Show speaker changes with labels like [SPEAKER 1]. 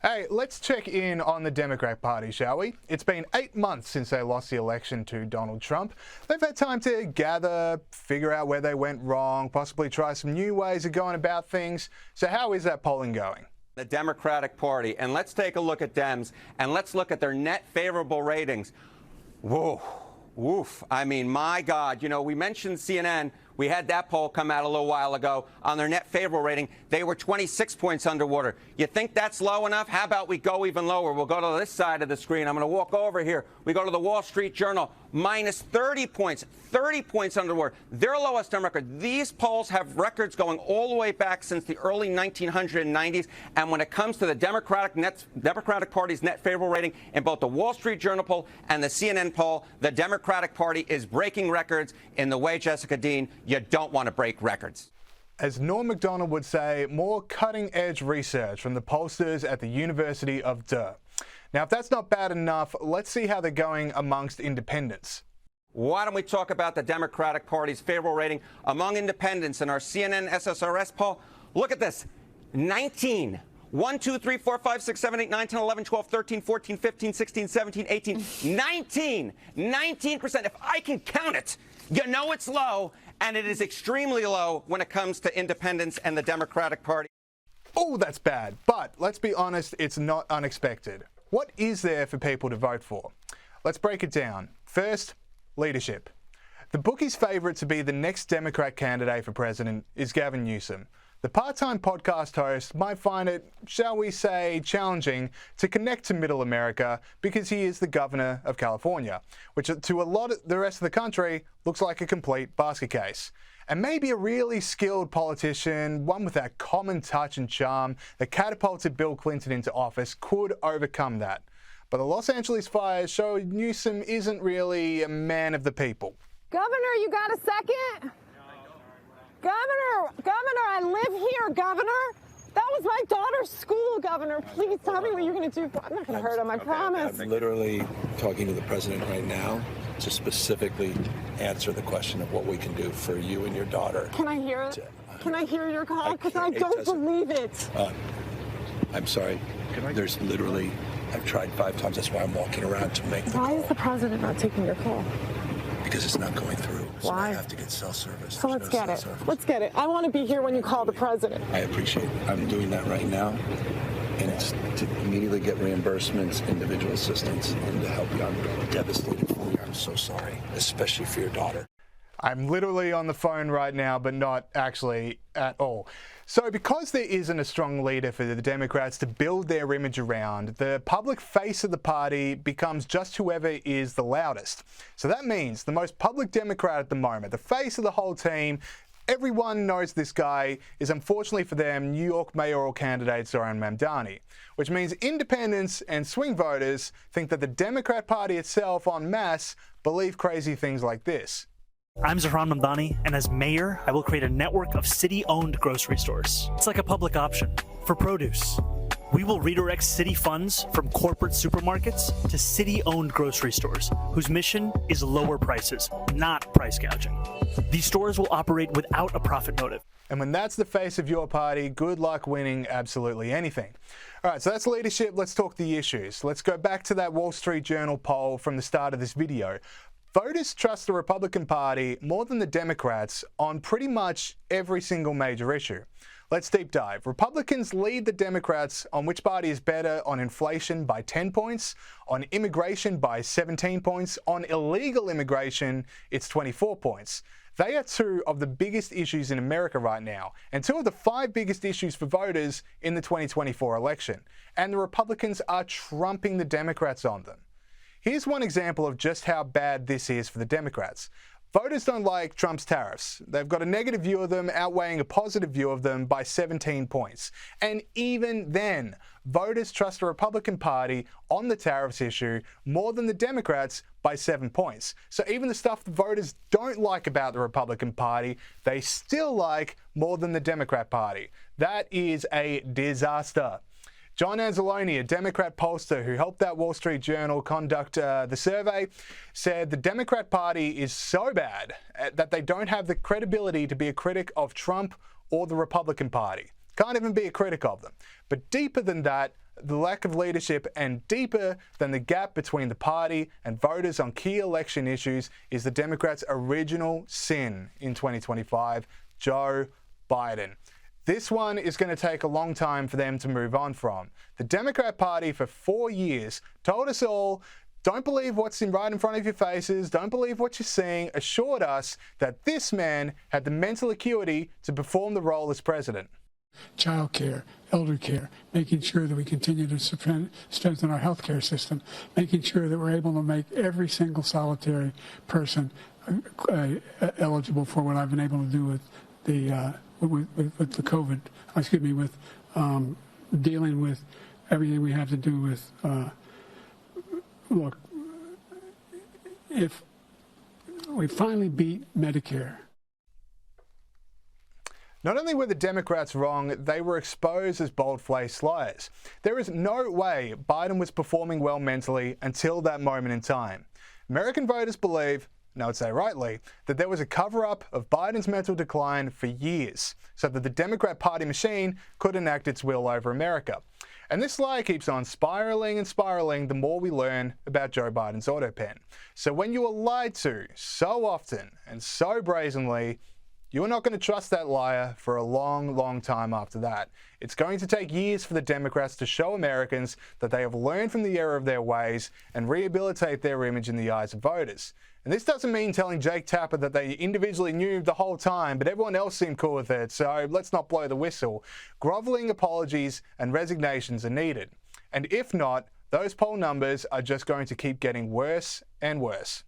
[SPEAKER 1] Hey, let's check in on the Democrat Party, shall we? It's been 8 months since they lost the election to Donald Trump. They've had time to gather, figure out where they went wrong, possibly try some new ways of going about things. So how is that polling going?
[SPEAKER 2] The Democratic Party, and let's take a look at Dems, and let's look at their net favorable ratings. Whoa, woof. I mean, my God, we mentioned CNN. We had that poll come out a little while ago on their net favorable rating. They were 26 points underwater. You think that's low enough? How about we go even lower? We'll go to this side of the screen. I'm going to walk over here. We go to the Wall Street Journal, minus 30 points underwater. Their lowest on record. These polls have records going all the way back since the early 1990s. And when it comes to the Democratic Party's net favorable rating in both the Wall Street Journal poll and the CNN poll, the Democratic Party is breaking records in the way, Jessica Dean, you don't want to break records.
[SPEAKER 1] As Norm Macdonald would say, more cutting-edge research from the pollsters at the University of Durham. Now, if that's not bad enough, let's see how they're going amongst independents.
[SPEAKER 2] Why don't we talk about the Democratic Party's favorable rating among independents in our CNN SSRS poll? Look at this. 19. 1, 2, 3, 4, 5, 6, 7, 8, 9, 10, 11, 12, 13, 14, 15, 16, 17, 18, 19. 19%. If I can count it, you know it's low, and it is extremely low when it comes to independents and the Democratic Party.
[SPEAKER 1] Oh, that's bad. But let's be honest, it's not unexpected. What is there for people to vote for? Let's break it down. First, leadership. The bookies' favourite to be the next Democrat candidate for president is Gavin Newsom. The part-time podcast host might find it, shall we say, challenging to connect to Middle America because he is the governor of California, which to a lot of the rest of the country looks like a complete basket case. And maybe a really skilled politician, one with that common touch and charm that catapulted Bill Clinton into office, could overcome that. But the Los Angeles fires show Newsom isn't really a man of the people.
[SPEAKER 3] Governor, you got a second? Governor, I live here, Governor. That was my daughter's school, Governor. Please tell me what you're going to do. I'm not going to hurt him, I promise.
[SPEAKER 4] I'm literally talking to the president right now to specifically answer the question of what we can do for you and your daughter.
[SPEAKER 3] Can I hear it? Can I hear your call? Because I don't believe it.
[SPEAKER 4] I'm sorry. There's literally, I've tried 5 times. That's why I'm walking around to make the call.
[SPEAKER 3] Why is the president not taking your call?
[SPEAKER 4] Because it's not going through. So
[SPEAKER 3] Why?
[SPEAKER 4] I have to get cell service.
[SPEAKER 3] So let's get it. Let's get it. I want to be here when you call the president.
[SPEAKER 4] I appreciate it. I'm doing that right now. And it's to immediately get reimbursements, individual assistance, and to help you. I'm devastated for you. I'm so sorry, especially for your daughter.
[SPEAKER 1] I'm literally on the phone right now, but not actually at all. So because there isn't a strong leader for the Democrats to build their image around, the public face of the party becomes just whoever is the loudest. So that means the most public Democrat at the moment, the face of the whole team, everyone knows this guy is, unfortunately for them, New York mayoral candidate Zohran Mamdani, which means independents and swing voters think that the Democrat Party itself en masse believe crazy things like this.
[SPEAKER 5] I'm Zohran Mamdani, and as mayor, I will create a network of city-owned grocery stores. It's like a public option for produce. We will redirect city funds from corporate supermarkets to city-owned grocery stores, whose mission is lower prices, not price gouging. These stores will operate without a profit motive.
[SPEAKER 1] And when that's the face of your party, good luck winning absolutely anything. All right, so that's leadership. Let's talk the issues. Let's go back to that Wall Street Journal poll from the start of this video. Voters trust the Republican Party more than the Democrats on pretty much every single major issue. Let's deep dive. Republicans lead the Democrats on which party is better on inflation by 10 points, on immigration by 17 points, on illegal immigration, it's 24 points. They are 2 of the biggest issues in America right now, and 2 of the 5 biggest issues for voters in the 2024 election. And the Republicans are trumping the Democrats on them. Here's one example of just how bad this is for the Democrats. Voters don't like Trump's tariffs. They've got a negative view of them outweighing a positive view of them by 17 points. And even then, voters trust the Republican Party on the tariffs issue more than the Democrats by 7 points. So even the stuff the voters don't like about the Republican Party, they still like more than the Democrat Party. That is a disaster. John Anzalone, a Democrat pollster who helped that Wall Street Journal conduct the survey, said the Democrat Party is so bad that they don't have the credibility to be a critic of Trump or the Republican Party. Can't even be a critic of them. But deeper than that, the lack of leadership, and deeper than the gap between the party and voters on key election issues is the Democrats' original sin in 2025, Joe Biden. This one is going to take a long time for them to move on from. The Democrat Party for 4 years told us all, don't believe what's right in front of your faces, don't believe what you're seeing, assured us that this man had the mental acuity to perform the role as president.
[SPEAKER 6] Child care, elder care, making sure that we continue to strengthen our healthcare system, making sure that we're able to make every single solitary person eligible for what I've been able to do with the with the COVID, with dealing with everything we have to do with, look, if we finally beat Medicare.
[SPEAKER 1] Not only were the Democrats wrong, they were exposed as bold-faced liars. There is no way Biden was performing well mentally until that moment in time. American voters believe, and I would say rightly, that there was a cover-up of Biden's mental decline for years, so that the Democrat Party machine could enact its will over America. And this lie keeps on spiraling and spiraling the more we learn about Joe Biden's autopen. So when you are lied to so often and so brazenly, you are not going to trust that liar for a long, long time after that. It's going to take years for the Democrats to show Americans that they have learned from the error of their ways and rehabilitate their image in the eyes of voters. And this doesn't mean telling Jake Tapper that they individually knew the whole time, but everyone else seemed cool with it, so let's not blow the whistle. Groveling apologies and resignations are needed. And if not, those poll numbers are just going to keep getting worse and worse.